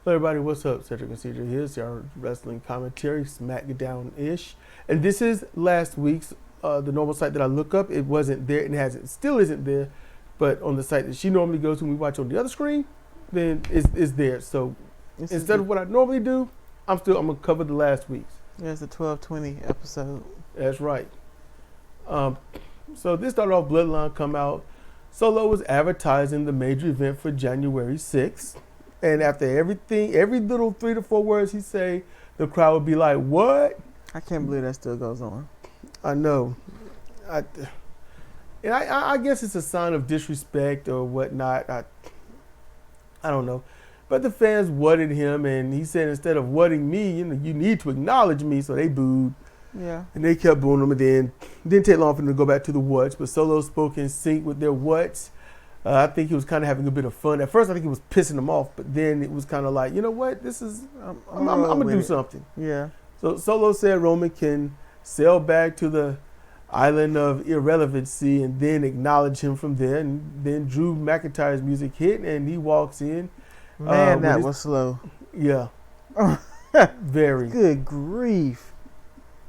Hello everybody, what's up? Cedric and CJ here. It's our wrestling commentary, SmackDownish. And this is last week's, the normal site that I look up. It wasn't there and it still isn't there. But on the site that she normally goes to when we watch on the other screen, then it's there. So instead of what I normally do, I'm going to cover the last week's. Yeah, it's the 1220 episode. That's right. So this started off, Bloodline come out. Solo was advertising the major event for January 6th. And after every little 3 to 4 words he say, the crowd would be like, what? I can't believe that still goes on. I know. I guess it's a sign of disrespect or whatnot. I don't know. But the fans whatted him, and he said instead of whatting me, you need to acknowledge me. So they booed. Yeah. And they kept booing him, and then didn't take long for them to go back to the whats. But Solo spoke in sync with their whats. I think he was kind of having a bit of fun. At first, I think he was pissing them off, but then it was kind of like, you know what? This is, I'm going to do something. Yeah. So Solo said Roman can sail back to the island of irrelevancy and then acknowledge him from there. And then Drew McIntyre's music hit, and he walks in. Man, that was slow. Yeah. Very. Good grief.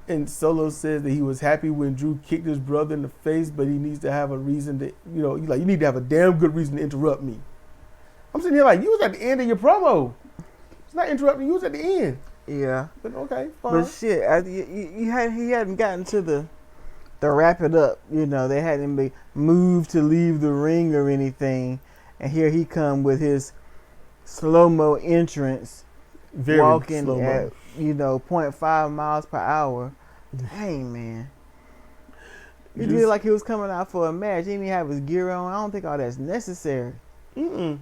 And Solo says that he was happy when Drew kicked his brother in the face, but he needs to have a reason to, you need to have a damn good reason to interrupt me. I'm sitting here like, you was at the end of your promo. It's not interrupting, you was at the end. Yeah. But okay, fine. But shit, he hadn't gotten to the wrap it up. They hadn't been moved to leave the ring or anything. And here he come with his slow-mo entrance. Very walking slow-mo. At 0.5 miles per hour. Dang, man. He did like he was coming out for a match. He didn't even have his gear on. I don't think all that's necessary. He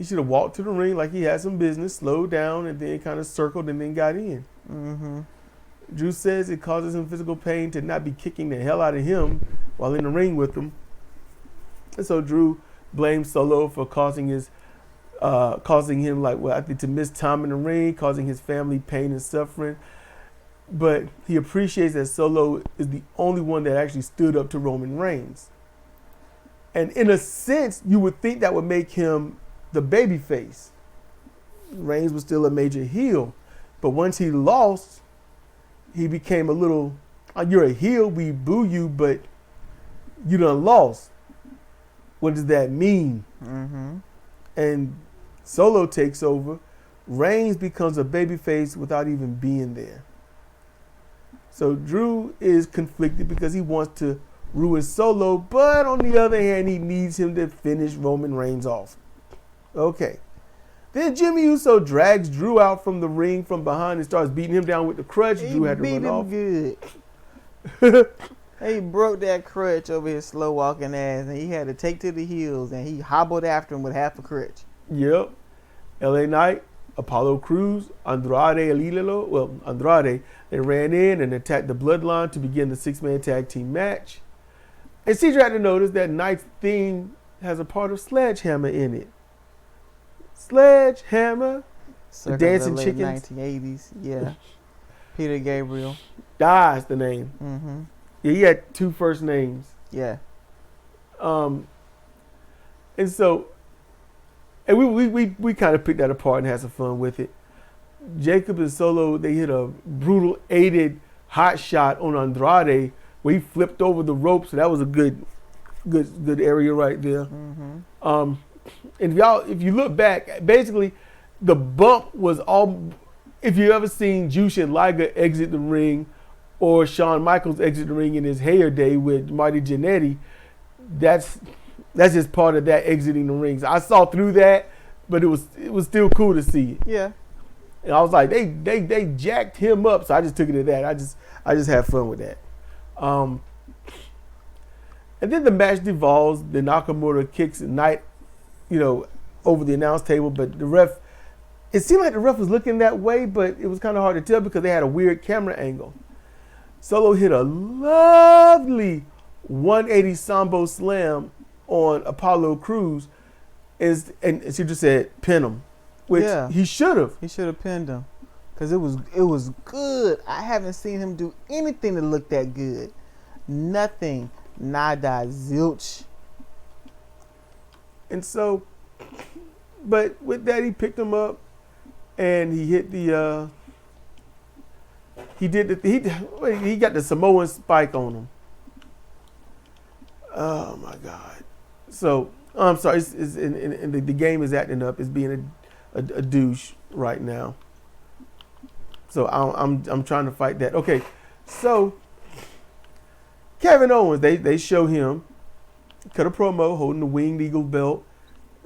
should have walked to the ring like he had some business, slowed down, and then kind of circled and then got in. Mm-hmm. Drew says it causes him physical pain to not be kicking the hell out of him while in the ring with him. And so Drew blames Solo for causing him I think to miss time in the ring, causing his family pain and suffering. But he appreciates that Solo is the only one that actually stood up to Roman Reigns. And in a sense, you would think that would make him the baby face. Reigns was still a major heel. But once he lost, he became a little, you're a heel, we boo you, but you done lost. What does that mean? Mm-hmm. And Solo takes over. Reigns becomes a babyface without even being there. So Drew is conflicted because he wants to ruin Solo, but on the other hand, he needs him to finish Roman Reigns off. Okay. Then Jimmy Uso drags Drew out from the ring from behind and starts beating him down with the crutch. Drew had to run off. Good. He broke that crutch over his slow walking ass, and he had to take to the heels, and he hobbled after him with half a crutch. Yep. LA Knight, Apollo Crews, Andrade, they ran in and attacked the Bloodline to begin the 6-man tag team match. And CJ had to notice that Knight's theme has a part of Sledgehammer in it. Sledgehammer, the dancing late chickens. 1980s, yeah. Peter Gabriel. That's the name. Mm-hmm. Yeah, he had 2 first names. Yeah. And so, and we kind of picked that apart and had some fun with it. Jacob and Solo, they hit a brutal aided hot shot on Andrade where he flipped over the rope. So that was a good area right there. Mm-hmm. And if you look back, basically the bump was all. If you ever seen Jushin Liger exit the ring, or Shawn Michaels exit the ring in his hair day with Marty Jannetty, that's just part of that exiting the rings. I saw through that, but it was still cool to see it. Yeah. And I was like, they jacked him up, so I just took it at that. I just had fun with that. And then the match devolves. The Nakamura kicks Knight, over the announce table, but the ref. It seemed like the ref was looking that way, but it was kind of hard to tell because they had a weird camera angle. Solo hit a lovely 180 Sambo slam on Apollo Crews, and she just said, pin him, which he should have. He should have pinned him because it was good. I haven't seen him do anything that looked that good. Nothing. Nada. Zilch. And so, but with that, he picked him up and he hit the he got the Samoan spike on him. Oh my God! So I'm sorry. The game is acting up. It's being a douche right now. So I'm trying to fight that. Okay, so Kevin Owens, they show him cut a promo holding the Winged Eagle belt,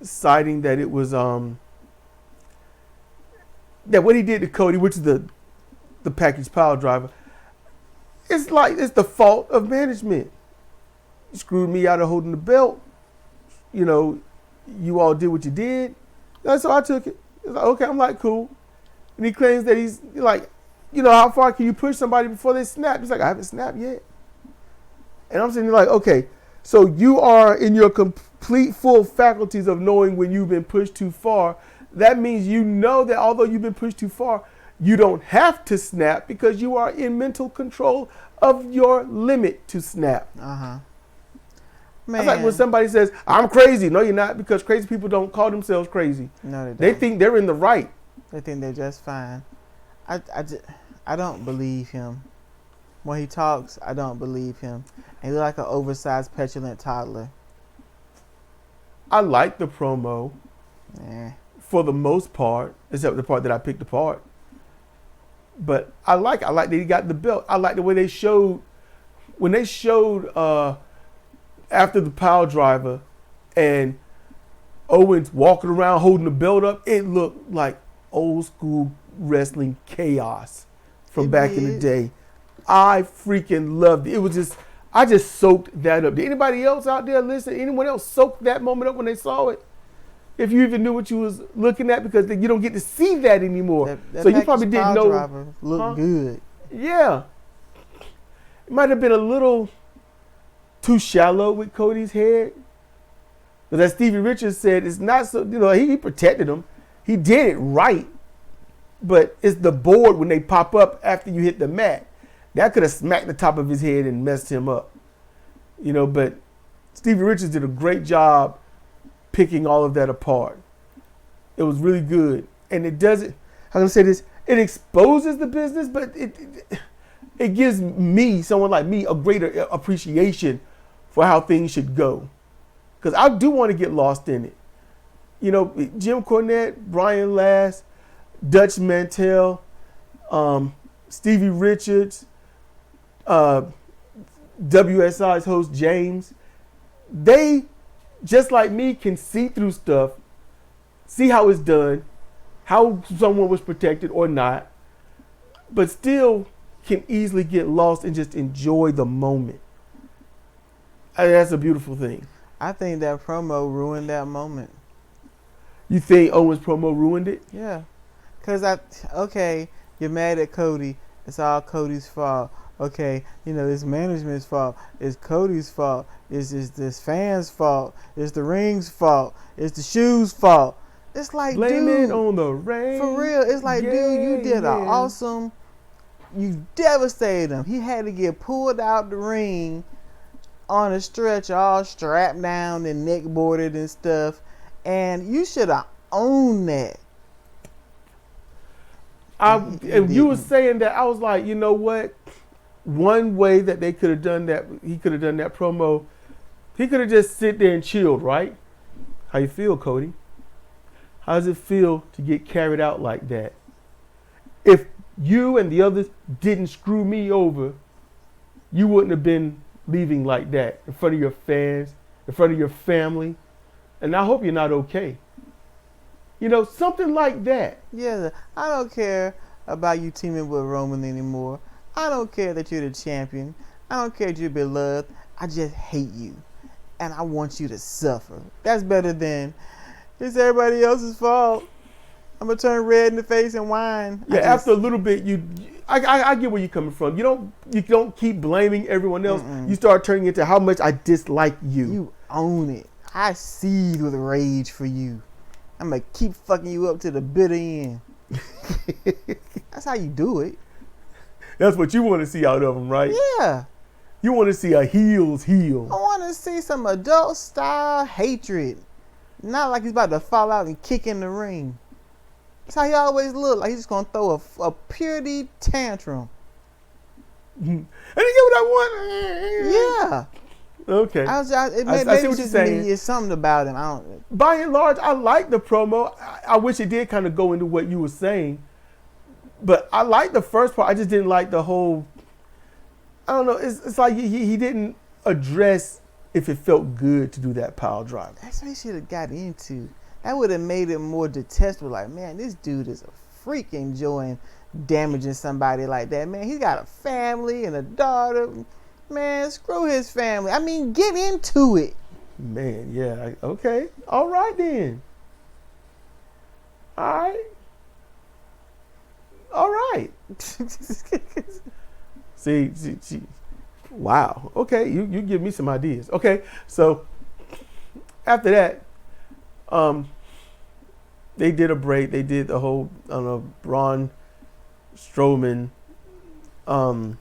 citing that it was that what he did to Cody, which is the package pile driver. It's like it's the fault of management. You screwed me out of holding the belt. You know, you all did what you did. That's how I took it. It's like, okay, I'm like, cool. And he claims that he's like, you know, how far can you push somebody before they snap? He's like, I haven't snapped yet. And I'm sitting there like, okay, so you are in your complete full faculties of knowing when you've been pushed too far. That means you know that although you've been pushed too far, you don't have to snap because you are in mental control of your limit to snap. Man. It's like when somebody says, I'm crazy. No, you're not, because crazy people don't call themselves crazy. No, they think they're in the right. They think they're just fine. I don't believe him. When he talks, I don't believe him. And he looks like an oversized, petulant toddler. I like the promo for the most part, except the part that I picked apart. But I like that he got the belt. I like the way they showed, when they showed after the pile driver and Owens walking around holding the belt up, it looked like old school wrestling chaos from back in the day. I freaking loved it. It was just, I just soaked that up. Did anybody else out there listen? Anyone else soak that moment up when they saw it? If you even knew what you was looking at, because you don't get to see that anymore. That so you probably didn't know. Driver looked good. Yeah. It might have been a little too shallow with Cody's head. But as Stevie Richards said, it's not so, you know, he protected him. He did it right. But it's the board when they pop up after you hit the mat. That could have smacked the top of his head and messed him up. You know, but Stevie Richards did a great job picking all of that apart. It was really good. And it doesn't, I'm going to say this, it exposes the business, but it gives me, someone like me, a greater appreciation for how things should go. Because I do want to get lost in it. You know, Jim Cornette, Brian Last, Dutch Mantell, Stevie Richards, WSI's host James, they, just like me, can see through stuff, see how it's done, how someone was protected or not, but still can easily get lost and just enjoy the moment. And that's a beautiful thing. I think that promo ruined that moment. You think Owens' promo ruined it? Yeah. Because you're mad at Cody. It's all Cody's fault. Okay, you know, it's management's fault. It's Cody's fault. It's this fans' fault. It's the ring's fault. It's the shoes' fault. It's like, blame dude, it on the ring. For real. It's like, dude, you did an awesome, you devastated him. He had to get pulled out the ring on a stretch, all strapped down and neck boarded and stuff. And you should have owned that. If you were saying that, I was like, you know what? One way that they could have done that, he could have done that promo, he could have just sit there and chilled, right? How you feel, Cody? How does it feel to get carried out like that? If you and the others didn't screw me over, you wouldn't have been leaving like that in front of your fans, in front of your family. And I hope you're not okay. You know, something like that. Yeah, I don't care about you teaming with Roman anymore. I don't care that you're the champion. I don't care that you're beloved. I just hate you. And I want you to suffer. That's better than, it's everybody else's fault. I'm going to turn red in the face and whine. Yeah, after a little bit, I get where you're coming from. You don't keep blaming everyone else. Mm-mm. You start turning into how much I dislike you. You own it. I seethe with rage for you. I'm going to keep fucking you up to the bitter end. That's how you do it. That's what you want to see out of them, right? Yeah. You want to see a heel's heel. I want to see some adult style hatred. Not like he's about to fall out and kick in the ring. That's how he always look. Like he's just gonna throw a purity tantrum. And he get what I want. Yeah. Okay. I see what it's you're just saying. me. It's something about him. I don't. By and large, I like the promo. I wish it did kind of go into what you were saying, but I like the first part. I just didn't like the whole. I don't know. It's like he didn't address if it felt good to do that pile driver. That's what he should have got into. That would have made it more detestable. Like, man, this dude is a freak enjoying damaging somebody like that. Man, he's got a family and a daughter. Man, screw his family. I mean, get into it. Man, yeah. Okay. All right then. All right. All right. See. Wow. Okay, you give me some ideas. Okay, so after that, they did a break. They did the whole Braun Strowman on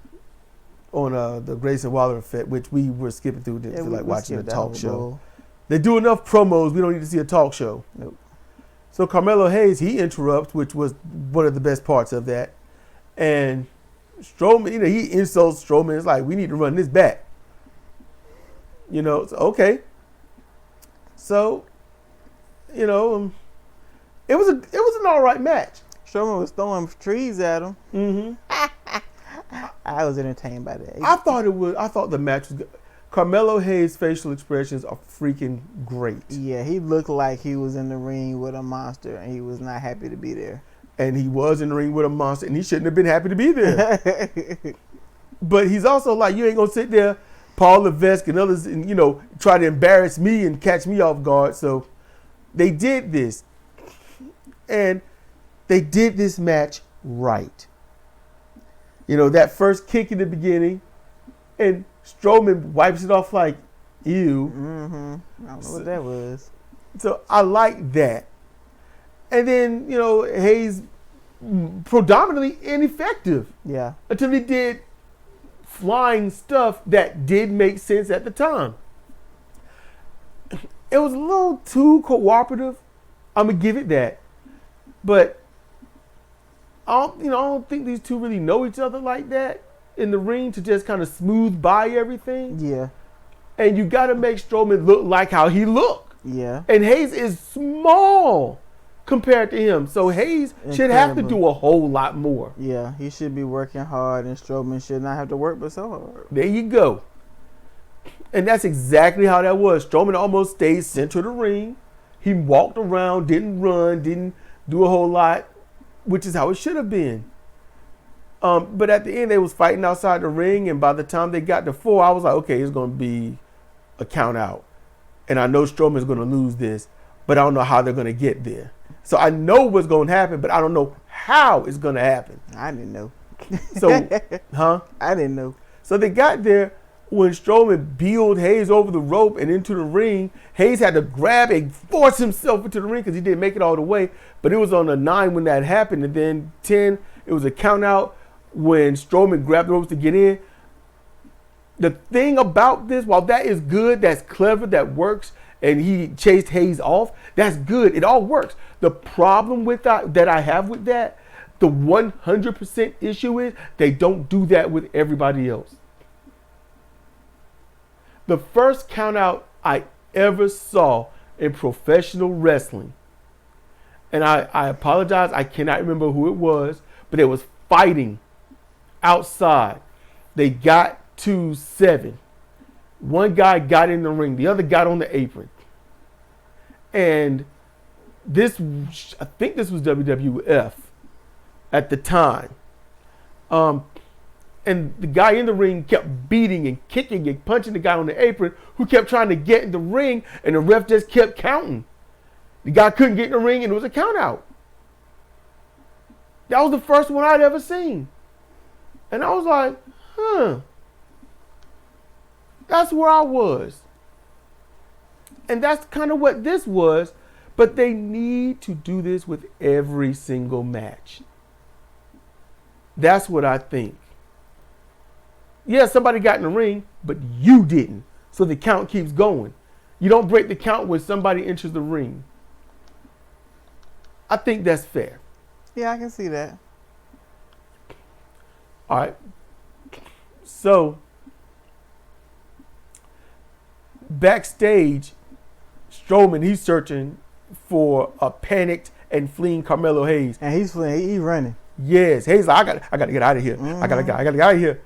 the Grayson Waller effect, which we were skipping through to like watching a talk show. They do enough promos. We don't need to see a talk show. Nope. So Carmelo Hayes, he interrupts, which was one of the best parts of that, and Strowman, he insults Strowman. It's like, we need to run this back. So, okay. So, it was an all right match. Strowman was throwing trees at him. Mm-hmm. I was entertained by that. I thought the match was good. Carmelo Hayes' facial expressions are freaking great. Yeah, he looked like he was in the ring with a monster, and he was not happy to be there. And he was in the ring with a monster, and he shouldn't have been happy to be there. But he's also like, you ain't gonna sit there, Paul Levesque and others, and try to embarrass me and catch me off guard. So they did this, and they did this match right. That first kick in the beginning, and Strowman wipes it off like, ew. Mm-hmm. I don't know what that was. So I like that. And then, Hayes predominantly ineffective. Yeah. Until he did flying stuff that did make sense at the time. It was a little too cooperative. I'm going to give it that. But I don't think these two really know each other like that in the ring to just kind of smooth by everything. Yeah. And you got to make Strowman look like how he look. Yeah. And Hayes is small compared to him. So Hayes should have to do a whole lot more. Yeah, he should be working hard, and Strowman should not have to work but so hard. There you go. And that's exactly how that was. Strowman almost stayed center of the ring. He walked around, didn't run, didn't do a whole lot, which is how it should have been. But at the end, they was fighting outside the ring, and by the time they got to 4, I was like, okay, it's going to be a count out. And I know Strowman's going to lose this, but I don't know how they're going to get there. So I know what's going to happen, but I don't know how it's going to happen. I didn't know. So, huh? I didn't know. So they got there when Strowman beeled Hayes over the rope and into the ring. Hayes had to grab and force himself into the ring because he didn't make it all the way. But it was on a 9 when that happened. And then 10, it was a count out when Strowman grabbed the ropes to get in. The thing about this, while that is good, that's clever, that works, and he chased Hayes off, that's good. It all works. The problem with that I have with that, the 100% issue is they don't do that with everybody else. The first count out I ever saw in professional wrestling, and I apologize, I cannot remember who it was, but it was fighting outside. They got to 7. One guy got in the ring, the other got on the apron. And I think this was WWF at the time. And the guy in the ring kept beating and kicking and punching the guy on the apron who kept trying to get in the ring, and the ref just kept counting. The guy couldn't get in the ring, and it was a count out. That was the first one I'd ever seen. And I was like, that's where I was. And that's kind of what this was, but they need to do this with every single match. That's what I think. Yeah, somebody got in the ring, but you didn't. So the count keeps going. You don't break the count when somebody enters the ring. I think that's fair. Yeah, I can see that. All right. So backstage, Strowman, he's searching for a panicked and fleeing Carmelo Hayes. And he's fleeing. He's running. Yes, Hayes like, I got to get out of here. I got to get out of here.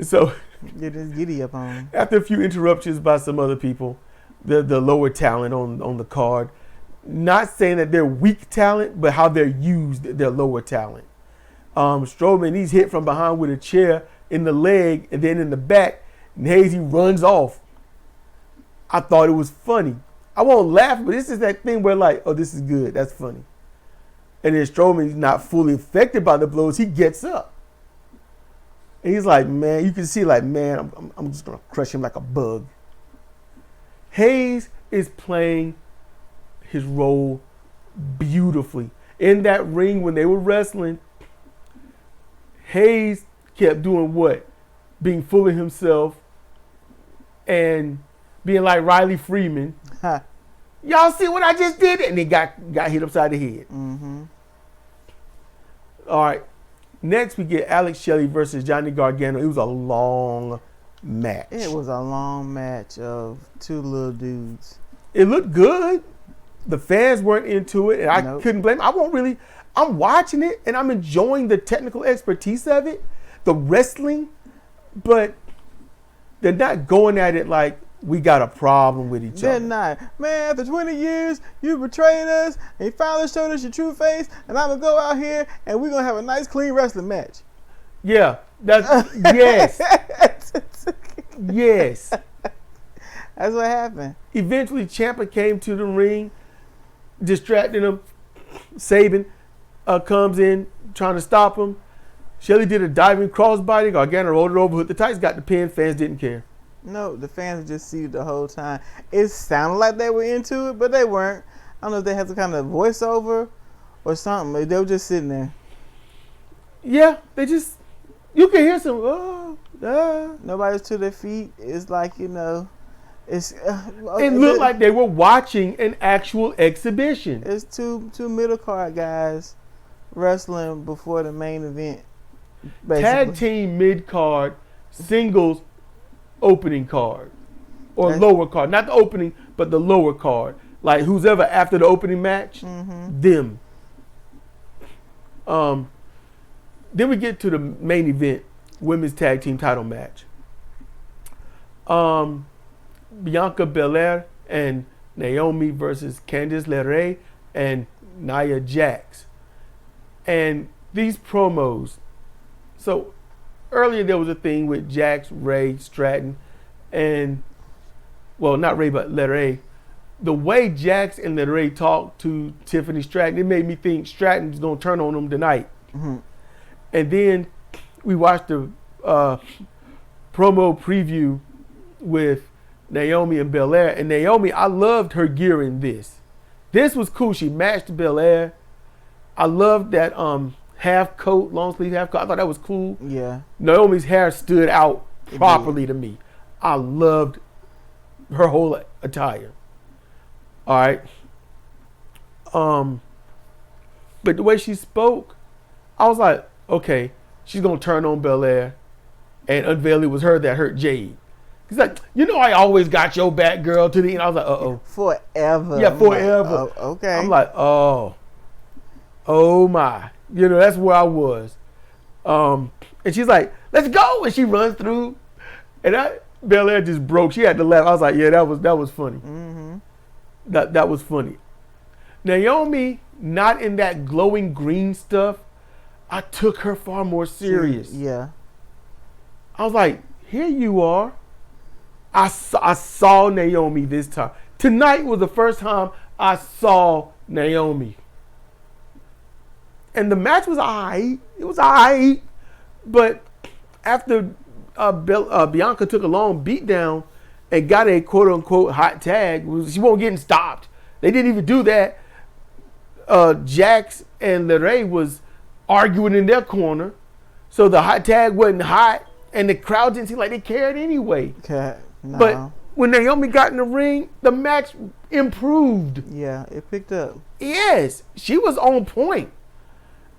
So Get his giddy up on him. after a few interruptions by some other people, the lower talent on the card, not saying that they're weak talent, but how they're used, their lower talent. Strowman, he's hit from behind with a chair in the leg and then in the back, and Hayes, he runs off. I thought it was funny. I won't laugh, but this is that thing where like, oh, this is good. That's funny. And then Strowman's not fully affected by the blows. He gets up. And he's like, man, you can see like, man, I'm just going to crush him like a bug. Hayes is playing his role beautifully. In that ring when they were wrestling, Hayes kept doing what? Being full of himself and being like Riley Freeman. Y'all see what I just did? And he got hit upside the head. Mm-hmm. All right. Next, we get Alex Shelley versus Johnny Gargano. It was a long match. It was a long match of two little dudes. It looked good. The fans weren't into it, and I couldn't blame them. I'm watching it, and I'm enjoying the technical expertise of it, the wrestling, but they're not going at it like we got a problem with each They're other. not. Man, after 20 years, you betrayed us, and you finally showed us your true face, and I'm going to go out here, and we're going to have a nice, clean wrestling match. Yeah. That's, yes. Yes. That's what happened. Eventually, Ciampa came to the ring, distracting him. Sabin comes in, trying to stop him. Shelley did a diving crossbody. Gargano rolled it over, hit the tights, got the pin. Fans didn't care. No, the fans just seated the whole time. It sounded like they were into it, but they weren't. I don't know if they had some kind of voiceover or something. They were just sitting there. Yeah, you can hear some, Nobody's to their feet. It's like, it's. It looked like they were watching an actual exhibition. It's two middle card guys wrestling before the main event. Basically. Tag team mid card, singles opening card, or lower card. Not the opening, but the lower card. Like who's ever after the opening match, them. Then we get to the main event, women's tag team title match. Bianca Belair and Naomi versus Candice LeRae and Nia Jax. And these promos. So earlier there was a thing with Jax, Ray, Stratton, and not Ray, but LeRae. The way Jax and LeRae talked to Tiffany Stratton, it made me think Stratton's gonna turn on them tonight. Mm-hmm. And then we watched the promo preview with Naomi and Belair. And Naomi, I loved her gear in this. This was cool. She matched Belair. I loved that half coat, long sleeve half coat. I thought that was cool. Yeah. Naomi's hair stood out properly to me. I loved her whole attire. All right. But the way she spoke, I was like, okay, she's gonna turn on Belair and unveil it was her that hurt Jade. He's like, I always got your back, girl, to the end. I was like, uh-oh. Forever. Yeah, forever. Like, oh, okay. I'm like, oh my. That's where I was. And she's like, let's go. And she runs through. And Belair just broke. She had to laugh. I was like, yeah, that was funny. Mm-hmm. That was funny. Naomi, not in that glowing green stuff. I took her far more serious. Yeah. I was like, here you are. I saw Naomi this time. Tonight was the first time I saw Naomi. And the match was all right. It was all right. But after Bianca took a long beat down and got a quote-unquote hot tag, she wasn't getting stopped. They didn't even do that. Jax and LeRae was arguing in their corner. So the hot tag wasn't hot. And the crowd didn't seem like they cared anyway. Okay. No. But when Naomi got in the ring, the match improved. Yeah, it picked up. Yes, she was on point.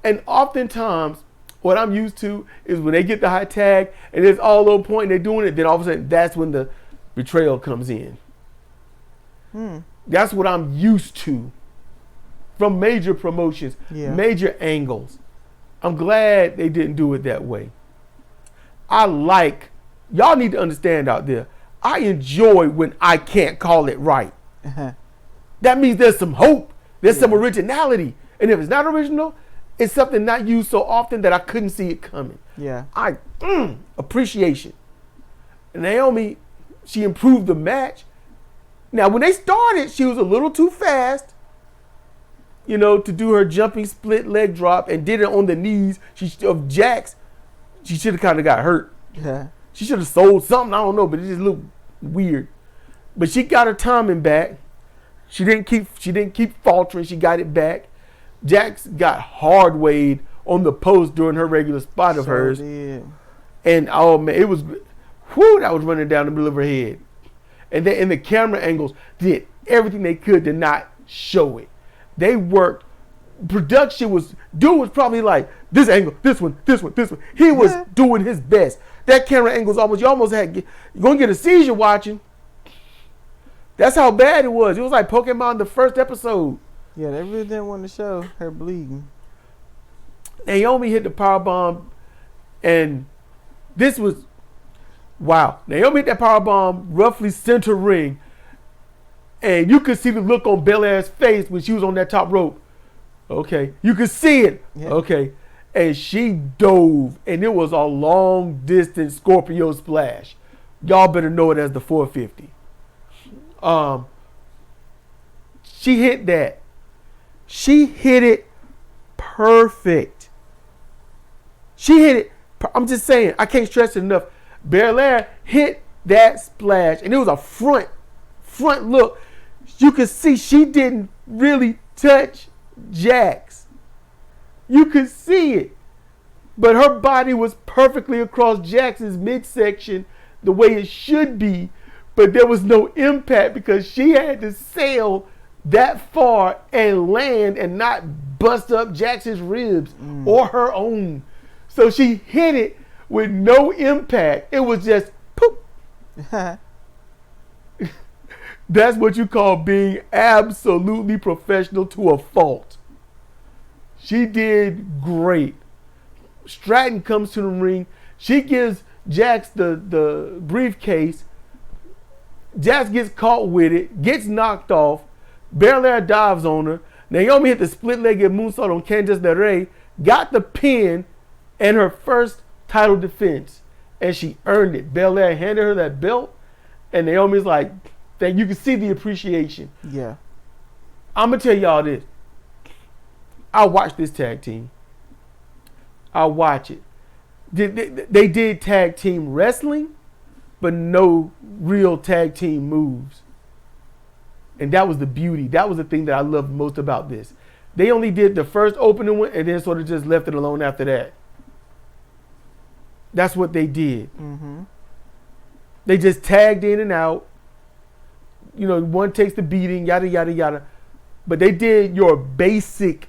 And oftentimes, what I'm used to is when they get the high tag and it's all low point and they're doing it, then all of a sudden that's when the betrayal comes in. That's what I'm used to from major promotions, major angles. I'm glad they didn't do it that way. Y'all need to understand out there, I enjoy when I can't call it right. That means there's some hope, there's some originality. And if it's not original, it's something not used so often that I couldn't see it coming. Yeah. Appreciation. Naomi, she improved the match. Now, when they started, she was a little too fast, to do her jumping split leg drop and did it on the knees of Jax. She should have kind of got hurt. Yeah. She should have sold something. I don't know, but it just looked weird. But she got her timing back. She didn't keep faltering. She got it back. Jax got hard weighed on the post during her regular spot of hers. Did. And oh man, it was that was running down the middle of her head. And then in the camera angles did everything they could to not show it. They worked. Production was probably like this angle, this one. He was doing his best. That camera angle was you're gonna get a seizure watching. That's how bad it was. It was like Pokemon the first episode. Yeah, they really didn't want to show her bleeding. Naomi hit the powerbomb, and this was wow. Naomi hit that powerbomb roughly center ring, and you could see the look on Belair's face when she was on that top rope. Okay, you could see it. Yeah. Okay, and she dove, and it was a long distance Scorpio splash. Y'all better know it as the 450. She hit that. She hit it perfect. She hit it. I'm just saying, I can't stress it enough. Belair hit that splash, and it was a front look. You could see she didn't really touch Jax. You could see it. But her body was perfectly across Jax's midsection the way it should be. But there was no impact because she had to sail that far and land and not bust up Jax's ribs or her own. So she hit it with no impact. It was just poop. That's what you call being absolutely professional to a fault. She did great. Stratton comes to the ring. She gives Jax the briefcase. Jax gets caught with it, gets knocked off. Belair dives on her. Naomi hit the split-legged moonsault on Candice LeRae, got the pin and her first title defense, and she earned it. Belair handed her that belt, and Naomi's like, you can see the appreciation. Yeah. I'm going to tell y'all this. I watched this tag team. I watch it. They did tag team wrestling, but no real tag team moves. And that was the beauty. That was the thing that I loved most about this. They only did the first opening one and then sort of just left it alone after that. That's what they did. Mm-hmm. They just tagged in and out. One takes the beating, yada, yada, yada. But they did your basic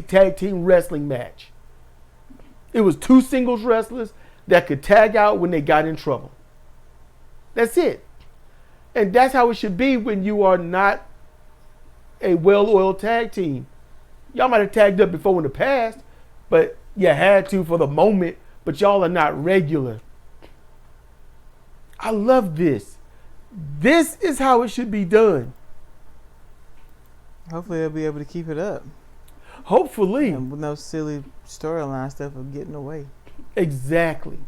tag team wrestling match. It was two singles wrestlers that could tag out when they got in trouble. That's it. And that's how it should be when you are not a well-oiled tag team. Y'all might have tagged up before in the past, but you had to for the moment, but y'all are not regular. I love this. This is how it should be done. Hopefully they'll be able to keep it up. Hopefully. And with no silly storyline stuff of getting away. Exactly.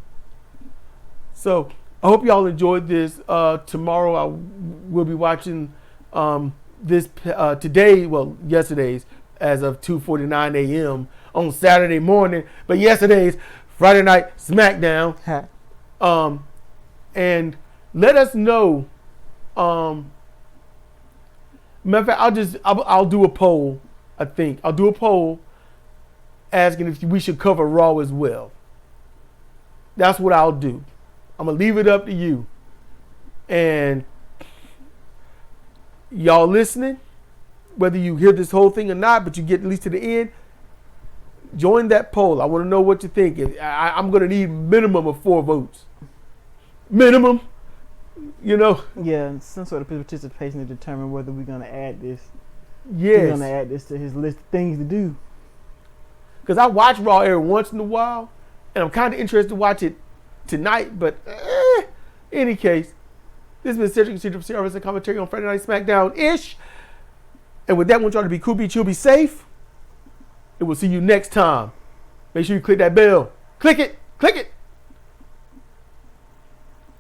So I hope y'all enjoyed this. Tomorrow I will be watching this yesterday's as of 2:49 a.m. on Saturday morning, but yesterday's Friday night SmackDown. And let us know. Matter of fact, I'll do a poll. I think I'll do a poll asking if we should cover Raw as well. That's what I'll do. I'm gonna leave it up to you. And y'all listening, whether you hear this whole thing or not, but you get at least to the end, join that poll. I want to know what you think. I'm going to need minimum of 4 votes. Minimum, you know. Yeah, some sort of participation to determine whether we're going to add this. Yes. We're going to add this to his list of things to do. Because I watch Raw every once in a while, and I'm kind of interested to watch it tonight, but any case, this has been Cedric from CRWC commentary on Friday Night SmackDown-ish. And with that, I want y'all to be cool, be chill, be safe. And we'll see you next time. Make sure you click that bell. Click it. Click it.